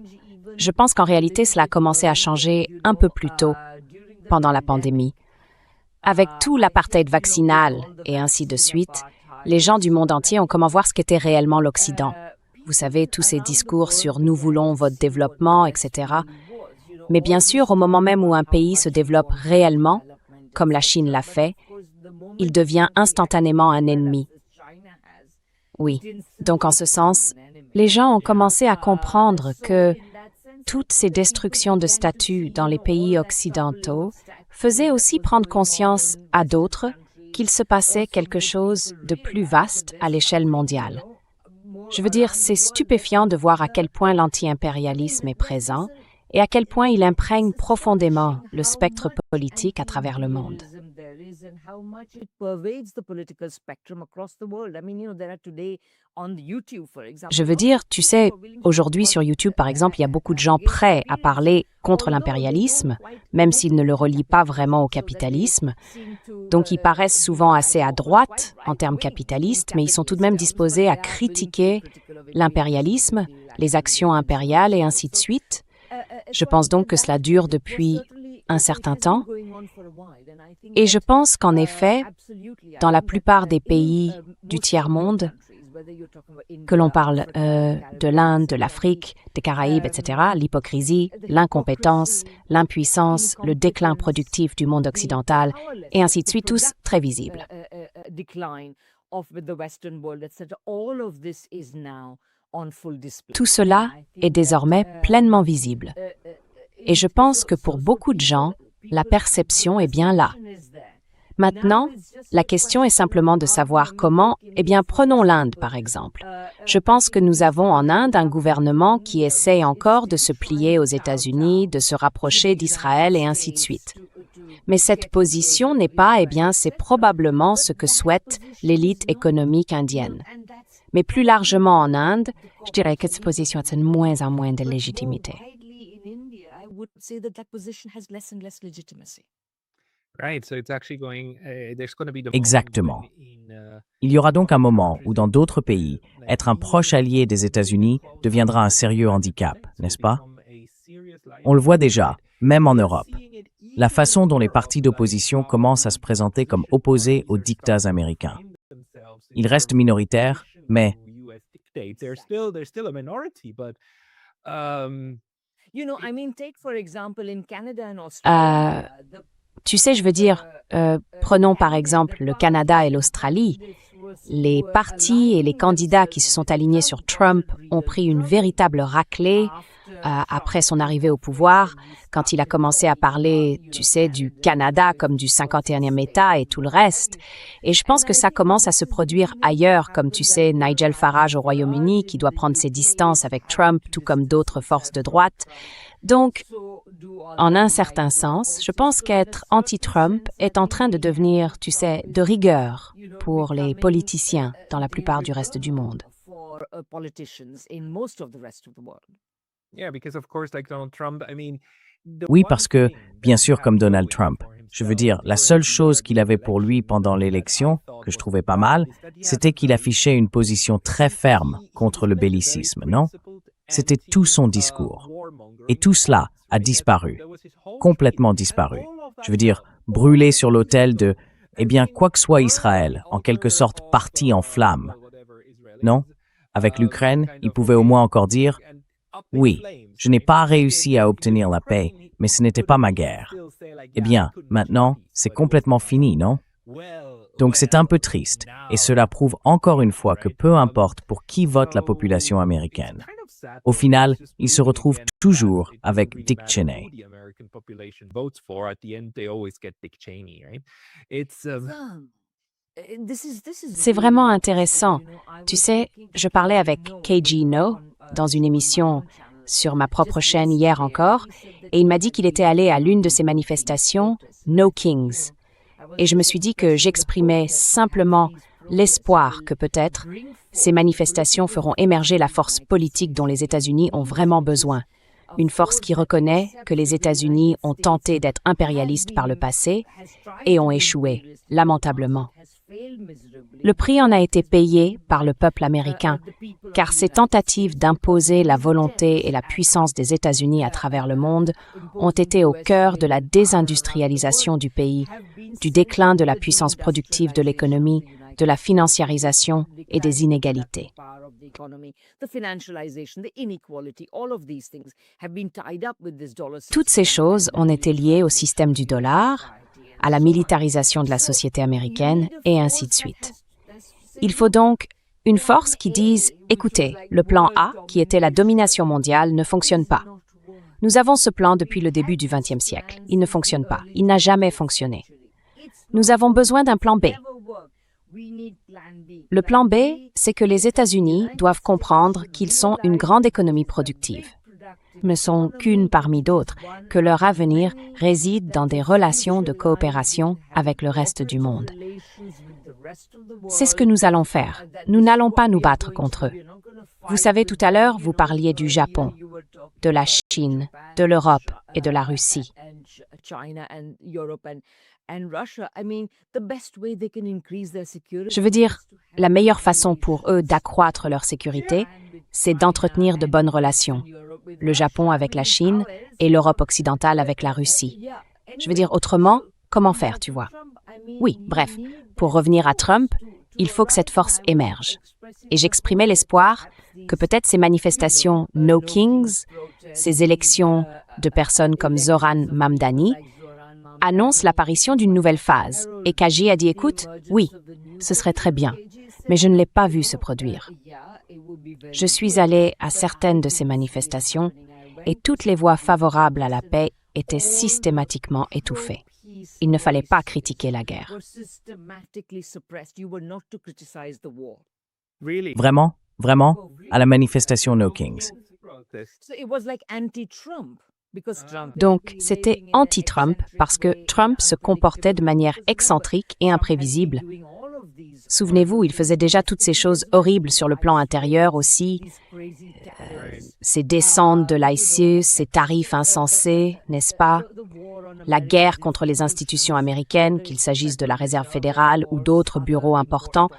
Speaker 2: Je pense qu'en réalité, cela a commencé à changer un peu plus tôt, pendant la pandémie. Avec tout l'apartheid vaccinal et ainsi de suite, les gens du monde entier ont comment voir ce qu'était réellement l'Occident. Vous savez, tous ces discours sur « nous voulons votre développement », etc. Mais bien sûr, au moment même où un pays se développe réellement, comme la Chine l'a fait, il devient instantanément un ennemi. Oui, donc en ce sens, les gens ont commencé à comprendre que toutes ces destructions de statuts dans les pays occidentaux faisaient aussi prendre conscience à d'autres qu'il se passait quelque chose de plus vaste à l'échelle mondiale. Je veux dire, c'est stupéfiant de voir à quel point l'anti-impérialisme est présent et à quel point il imprègne profondément le spectre politique à travers le monde. Je veux dire, tu sais, aujourd'hui sur YouTube, par exemple, il y a beaucoup de gens prêts à parler contre l'impérialisme, même s'ils ne le relient pas vraiment au capitalisme. Donc, ils paraissent souvent assez à droite en termes capitalistes, mais ils sont tout de même disposés à critiquer l'impérialisme, les actions impériales et ainsi de suite. Je pense donc que cela dure depuis un certain temps. Et je pense qu'en effet, dans la plupart des pays du tiers-monde, que l'on parle de l'Inde, de l'Afrique, des Caraïbes, etc., l'hypocrisie, l'incompétence, l'impuissance, le déclin productif du monde occidental, et ainsi de suite, tous très visibles. Tout cela est désormais pleinement visible. Et je pense que pour beaucoup de gens, la perception est bien là. Maintenant, la question est simplement de savoir comment. Eh bien, prenons l'Inde, par exemple. Je pense que nous avons en Inde un gouvernement qui essaie encore de se plier aux États-Unis, de se rapprocher d'Israël et ainsi de suite. Mais cette position n'est pas, eh bien, c'est probablement ce que souhaite l'élite économique indienne. Mais plus largement en Inde, je dirais que cette position a de moins en moins de légitimité.
Speaker 1: Exactement. Il y aura donc un moment où dans d'autres pays, être un proche allié des États-Unis deviendra un sérieux handicap, n'est-ce pas? On le voit déjà, même en Europe. La façon dont les partis d'opposition commencent à se présenter comme opposés aux dictats américains. Ils restent minoritaires, mais...
Speaker 2: Tu sais, je veux dire, prenons par exemple le Canada et l'Australie. Les partis et les candidats qui se sont alignés sur Trump ont pris une véritable raclée après son arrivée au pouvoir, quand il a commencé à parler, tu sais, du Canada comme du 51e État et tout le reste. Et je pense que ça commence à se produire ailleurs, comme tu sais, Nigel Farage au Royaume-Uni, qui doit prendre ses distances avec Trump, tout comme d'autres forces de droite. Donc, en un certain sens, je pense qu'être anti-Trump est en train de devenir, tu sais, de rigueur pour les politiciens dans la plupart du reste du monde.
Speaker 1: Oui, parce que, bien sûr, comme Donald Trump, je veux dire, la seule chose qu'il avait pour lui pendant l'élection, que je trouvais pas mal, c'était qu'il affichait une position très ferme contre le bellicisme, non? C'était tout son discours. Et tout cela a disparu, complètement disparu. Je veux dire, brûlé sur l'autel de, eh bien, quoi que soit Israël, en quelque sorte parti en flammes. Non? Avec l'Ukraine, il pouvait au moins encore dire, oui, je n'ai pas réussi à obtenir la paix, mais ce n'était pas ma guerre. Eh bien, maintenant, c'est complètement fini, non? Donc c'est un peu triste, et cela prouve encore une fois que peu importe pour qui vote la population américaine. Au final, il se retrouve toujours avec Dick Cheney.
Speaker 2: C'est vraiment intéressant. Tu sais, je parlais avec KG No dans une émission sur ma propre chaîne hier encore, et il m'a dit qu'il était allé à l'une de ces manifestations, No Kings. Et je me suis dit que j'exprimais simplement l'espoir que peut-être ces manifestations feront émerger la force politique dont les États-Unis ont vraiment besoin. Une force qui reconnaît que les États-Unis ont tenté d'être impérialistes par le passé et ont échoué, lamentablement. Le prix en a été payé par le peuple américain, car ces tentatives d'imposer la volonté et la puissance des États-Unis à travers le monde ont été au cœur de la désindustrialisation du pays, du déclin de la puissance productive de l'économie, de la financiarisation et des inégalités. Toutes ces choses ont été liées au système du dollar, à la militarisation de la société américaine, et ainsi de suite. Il faut donc une force qui dise « Écoutez, le plan A, qui était la domination mondiale, ne fonctionne pas. Nous avons ce plan depuis le début du XXe siècle. Il ne fonctionne pas. Il n'a jamais fonctionné. Nous avons besoin d'un plan B. » Le plan B, c'est que les États-Unis doivent comprendre qu'ils sont une grande économie productive. Ils ne sont qu'une parmi d'autres, que leur avenir réside dans des relations de coopération avec le reste du monde. C'est ce que nous allons faire. Nous n'allons pas nous battre contre eux. Vous savez, tout à l'heure, vous parliez du Japon, de la Chine, de l'Europe et de la Russie. Je veux dire, la meilleure façon pour eux d'accroître leur sécurité, c'est d'entretenir de bonnes relations. Le Japon avec la Chine et l'Europe occidentale avec la Russie. Je veux dire autrement, comment faire, tu vois? Oui, bref, pour revenir à Trump, il faut que cette force émerge. Et j'exprimais l'espoir que peut-être ces manifestations No Kings, ces élections de personnes comme Zoran Mamdani, annonce l'apparition d'une nouvelle phase. Et KG a dit, écoute, oui, ce serait très bien, mais je ne l'ai pas vu se produire. Je suis allée à certaines de ces manifestations et toutes les voix favorables à la paix étaient systématiquement étouffées. Il ne fallait pas critiquer la guerre.
Speaker 1: Vraiment, vraiment, à la manifestation No Kings.
Speaker 2: Donc, c'était anti-Trump parce que Trump se comportait de manière excentrique et imprévisible. Souvenez-vous, il faisait déjà toutes ces choses horribles sur le plan intérieur aussi. Ces descentes de l'ICE, ces tarifs insensés, n'est-ce pas? La guerre contre les institutions américaines, qu'il s'agisse de la Réserve fédérale ou d'autres bureaux importants.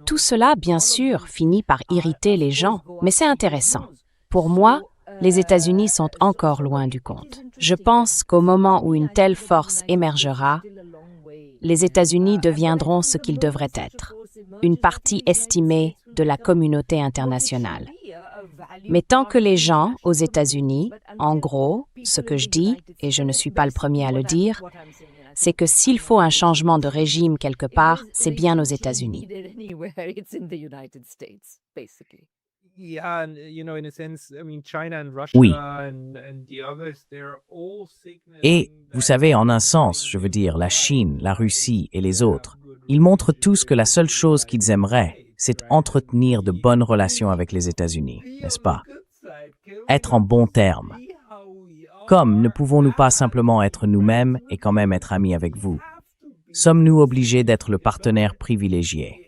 Speaker 2: Tout cela, bien sûr, finit par irriter les gens, mais c'est intéressant. Pour moi, les États-Unis sont encore loin du compte. Je pense qu'au moment où une telle force émergera, les États-Unis deviendront ce qu'ils devraient être, une partie estimée de la communauté internationale. Mais tant que les gens aux États-Unis, en gros, ce que je dis, et je ne suis pas le premier à le dire, c'est que s'il faut un changement de régime quelque part, c'est bien aux États-Unis.
Speaker 1: Oui. Et, vous savez, en un sens, je veux dire, la Chine, la Russie et les autres, ils montrent tous que la seule chose qu'ils aimeraient, c'est entretenir de bonnes relations avec les États-Unis, n'est-ce pas? Être en bons termes. Comme ne pouvons-nous pas simplement être nous-mêmes et quand même être amis avec vous? Sommes-nous obligés d'être le partenaire privilégié?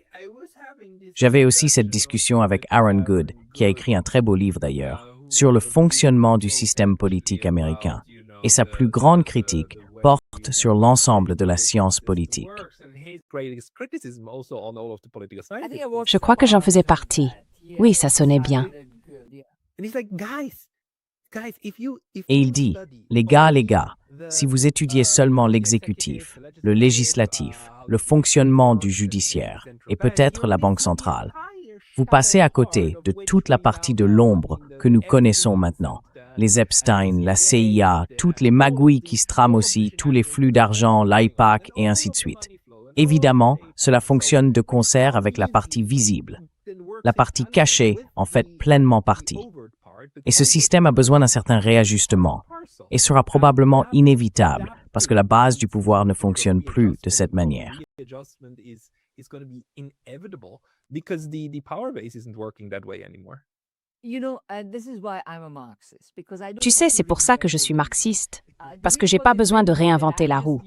Speaker 1: J'avais aussi cette discussion avec Aaron Good, qui a écrit un très beau livre d'ailleurs, sur le fonctionnement du système politique américain. Et sa plus grande critique porte sur l'ensemble de la science politique.
Speaker 2: Je crois que j'en faisais partie. Oui, ça sonnait bien.
Speaker 1: Et il dit, les gars, si vous étudiez seulement l'exécutif, le législatif, le fonctionnement du judiciaire et peut-être la Banque centrale, vous passez à côté de toute la partie de l'ombre que nous connaissons maintenant. Les Epstein, la CIA, toutes les magouilles qui se trament aussi, tous les flux d'argent, l'IPAC et ainsi de suite. Évidemment, cela fonctionne de concert avec la partie visible. La partie cachée en fait pleinement partie. Et ce système a besoin d'un certain réajustement et sera probablement inévitable parce que la base du pouvoir ne fonctionne plus de cette manière.
Speaker 3: is going to be inevitable because the power base isn't working that way anymore.
Speaker 2: Tu sais, c'est pour ça que je suis marxiste, parce que je n'ai pas besoin de réinventer la roue.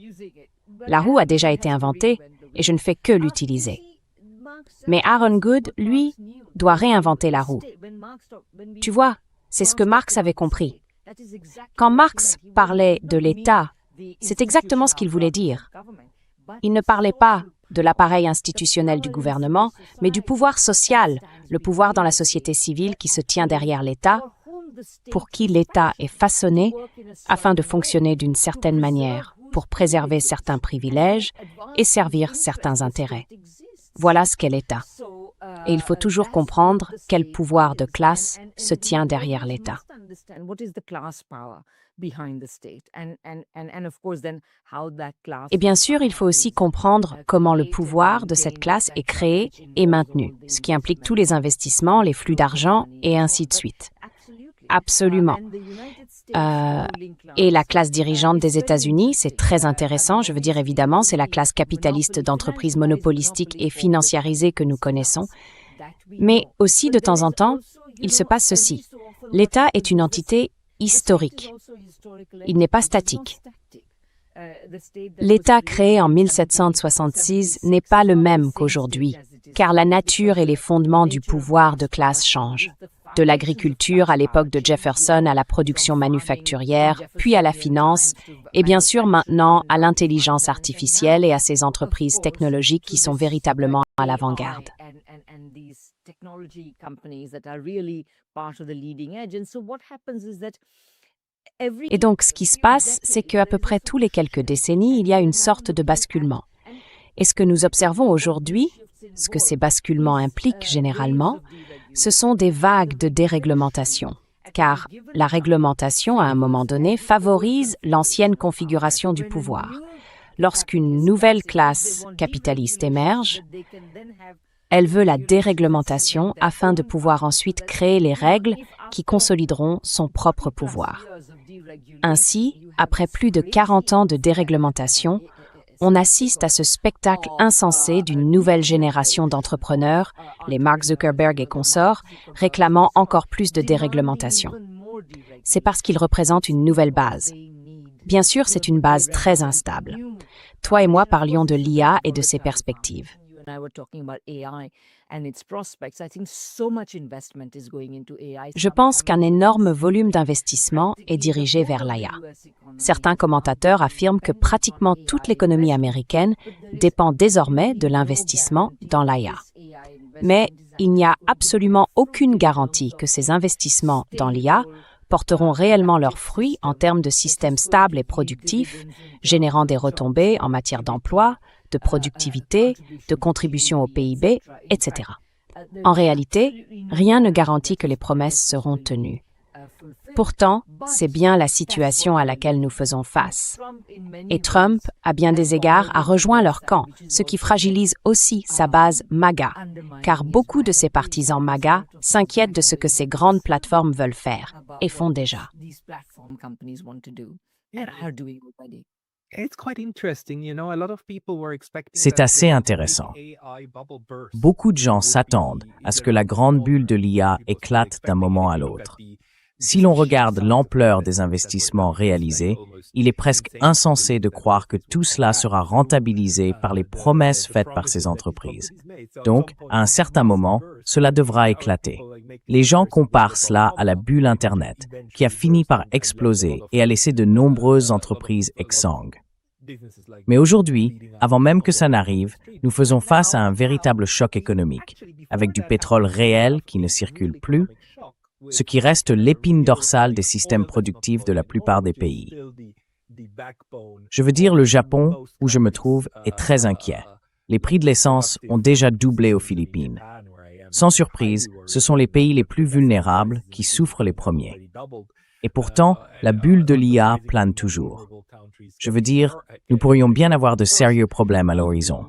Speaker 2: La roue a déjà été inventée et je ne fais que l'utiliser. Mais Aaron Good, lui, doit réinventer la roue. Tu vois, c'est ce que Marx avait compris. Quand Marx parlait de l'État, c'est exactement ce qu'il voulait dire. Il ne parlait pas de l'appareil institutionnel du gouvernement, mais du pouvoir social, le pouvoir dans la société civile qui se tient derrière l'État, pour qui l'État est façonné afin de fonctionner d'une certaine manière, pour préserver certains privilèges et servir certains intérêts. Voilà ce qu'est l'État. Et il faut toujours comprendre quel pouvoir de classe se tient derrière l'État. Et bien sûr, il faut aussi comprendre comment le pouvoir de cette classe est créé et maintenu, ce qui implique tous les investissements, les flux d'argent et ainsi de suite. Absolument. Et la classe dirigeante des États-Unis, c'est très intéressant. Je veux dire, évidemment, c'est la classe capitaliste d'entreprises monopolistiques et financiarisées que nous connaissons. Mais aussi, de temps en temps, il se passe ceci. L'État est une entité historique. Il n'est pas statique. L'État créé en 1766 n'est pas le même qu'aujourd'hui, car la nature et les fondements du pouvoir de classe changent. De l'agriculture à l'époque de Jefferson à la production manufacturière, puis à la finance, et bien sûr maintenant à l'intelligence artificielle et à ces entreprises technologiques qui sont véritablement à l'avant-garde. Et donc ce qui se passe, c'est qu'à peu près tous les quelques décennies, il y a une sorte de basculement. Et ce que nous observons aujourd'hui, ce que ces basculements impliquent généralement, ce sont des vagues de déréglementation, car la réglementation, à un moment donné, favorise l'ancienne configuration du pouvoir. Lorsqu'une nouvelle classe capitaliste émerge, elle veut la déréglementation afin de pouvoir ensuite créer les règles qui consolideront son propre pouvoir. Ainsi, après plus de 40 ans de déréglementation, on assiste à ce spectacle insensé d'une nouvelle génération d'entrepreneurs, les Mark Zuckerberg et consorts, réclamant encore plus de déréglementation. C'est parce qu'ils représentent une nouvelle base. Bien sûr, c'est une base très instable. Toi et moi parlions de l'IA et de ses perspectives. Je pense qu'un énorme volume d'investissement est dirigé vers l'IA. Certains commentateurs affirment que pratiquement toute l'économie américaine dépend désormais de l'investissement dans l'IA. Mais il n'y a absolument aucune garantie que ces investissements dans l'IA porteront réellement leurs fruits en termes de systèmes stables et productifs, générant des retombées en matière d'emploi, de productivité, de contribution au PIB, etc. En réalité, rien ne garantit que les promesses seront tenues. Pourtant, c'est bien la situation à laquelle nous faisons face. Et Trump, à bien des égards, a rejoint leur camp, ce qui fragilise aussi sa base MAGA, car beaucoup de ses partisans MAGA s'inquiètent de ce que ces grandes plateformes veulent faire, et font déjà.
Speaker 1: C'est assez intéressant. Beaucoup de gens s'attendent à ce que la grande bulle de l'IA éclate d'un moment à l'autre. Si l'on regarde l'ampleur des investissements réalisés, il est presque insensé de croire que tout cela sera rentabilisé par les promesses faites par ces entreprises. Donc, à un certain moment, cela devra éclater. Les gens comparent cela à la bulle Internet, qui a fini par exploser et a laissé de nombreuses entreprises exsangues. Mais aujourd'hui, avant même que ça n'arrive, nous faisons face à un véritable choc économique, avec du pétrole réel qui ne circule plus, ce qui reste l'épine dorsale des systèmes productifs de la plupart des pays. Je veux dire, le Japon, où je me trouve, est très inquiet. Les prix de l'essence ont déjà doublé aux Philippines. Sans surprise, ce sont les pays les plus vulnérables qui souffrent les premiers. Et pourtant, la bulle de l'IA plane toujours. Je veux dire, nous pourrions bien avoir de sérieux problèmes à l'horizon.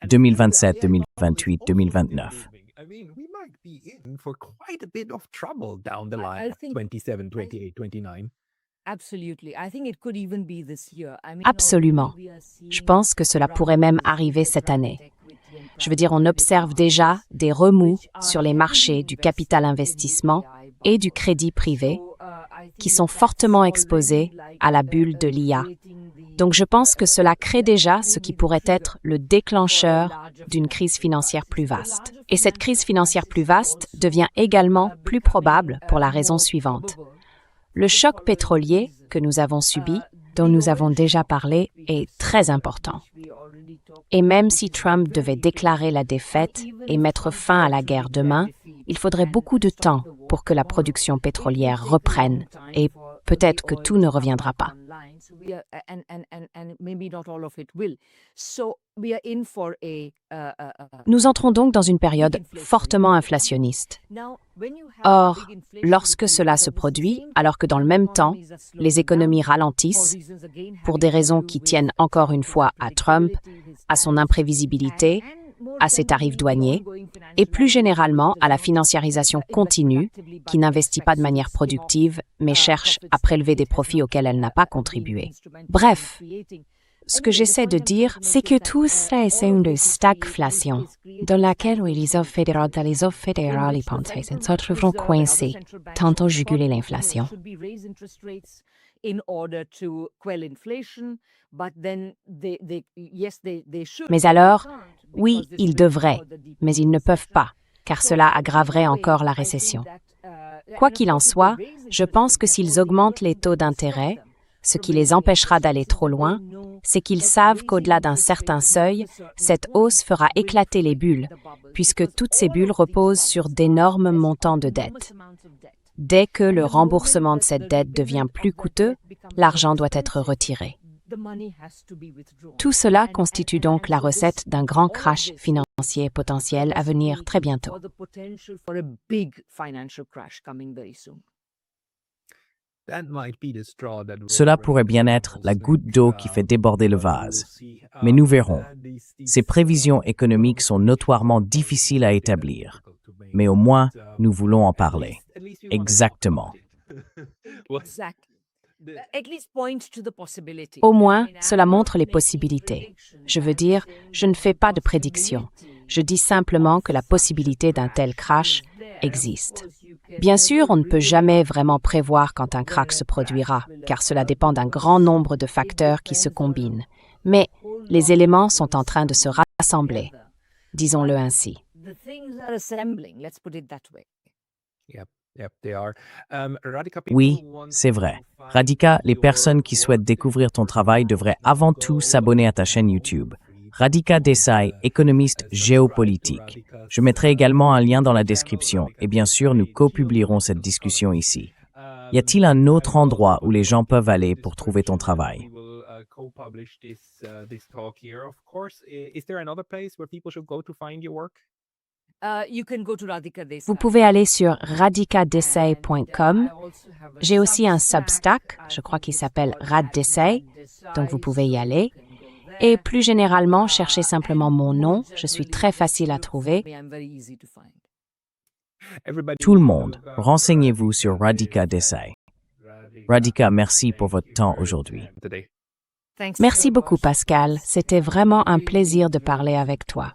Speaker 1: 2027, 2028, 2029.
Speaker 2: Absolument. Je pense que cela pourrait même arriver cette année. Je veux dire, on observe déjà des remous sur les marchés du capital investissement et du crédit privé qui sont fortement exposés à la bulle de l'IA. Donc je pense que cela crée déjà ce qui pourrait être le déclencheur d'une crise financière plus vaste. Et cette crise financière plus vaste devient également plus probable pour la raison suivante. Le choc pétrolier que nous avons subi, dont nous avons déjà parlé, est très important. Et même si Trump devait déclarer la défaite et mettre fin à la guerre demain, il faudrait beaucoup de temps pour que la production pétrolière reprenne et peut-être que tout ne reviendra pas. Nous entrons donc dans une période fortement inflationniste. Or, lorsque cela se produit, alors que dans le même temps, les économies ralentissent, pour des raisons qui tiennent encore une fois à Trump, à son imprévisibilité, à ses tarifs douaniers, et plus généralement à la financiarisation continue qui n'investit pas de manière productive, mais cherche à prélever des profits auxquels elle n'a pas contribué. Bref, ce que j'essaie de dire, c'est que tout ça est une stagflation dans laquelle les offres fédérales se retrouveront coincées, tantôt juguler l'inflation. Mais alors, oui, ils devraient, mais ils ne peuvent pas, car cela aggraverait encore la récession. Quoi qu'il en soit, je pense que s'ils augmentent les taux d'intérêt, ce qui les empêchera d'aller trop loin, c'est qu'ils savent qu'au-delà d'un certain seuil, cette hausse fera éclater les bulles, puisque toutes ces bulles reposent sur d'énormes montants de dette. Dès que le remboursement de cette dette devient plus coûteux, l'argent doit être retiré. Tout cela constitue donc la recette d'un grand crash financier potentiel à venir très bientôt.
Speaker 1: Cela pourrait bien être la goutte d'eau qui fait déborder le vase. Mais nous verrons. Ces prévisions économiques sont notoirement difficiles à établir. Mais au moins, nous voulons en parler. Exactement.
Speaker 2: Au moins, cela montre les possibilités. Je veux dire, je ne fais pas de prédiction. Je dis simplement que la possibilité d'un tel crash existe. Bien sûr, on ne peut jamais vraiment prévoir quand un crack se produira, car cela dépend d'un grand nombre de facteurs qui se combinent. Mais les éléments sont en train de se rassembler, disons-le ainsi.
Speaker 1: Oui, c'est vrai. Radhika, les personnes qui souhaitent découvrir ton travail devraient avant tout s'abonner à ta chaîne YouTube. Radhika Desai, économiste géopolitique. Je mettrai également un lien dans la description et bien sûr, nous co-publierons cette discussion ici. Y a-t-il un autre endroit où les gens peuvent aller pour trouver ton travail?
Speaker 2: Vous pouvez aller sur radhikadesai.com. J'ai aussi un Substack, je crois qu'il s'appelle Rad Desai, donc vous pouvez y aller. Et plus généralement, cherchez simplement mon nom, je suis très facile à trouver.
Speaker 1: Tout le monde, renseignez-vous sur Radhika Desai. Radhika, merci pour votre temps aujourd'hui.
Speaker 2: Merci beaucoup Pascal, c'était vraiment un plaisir de parler avec toi.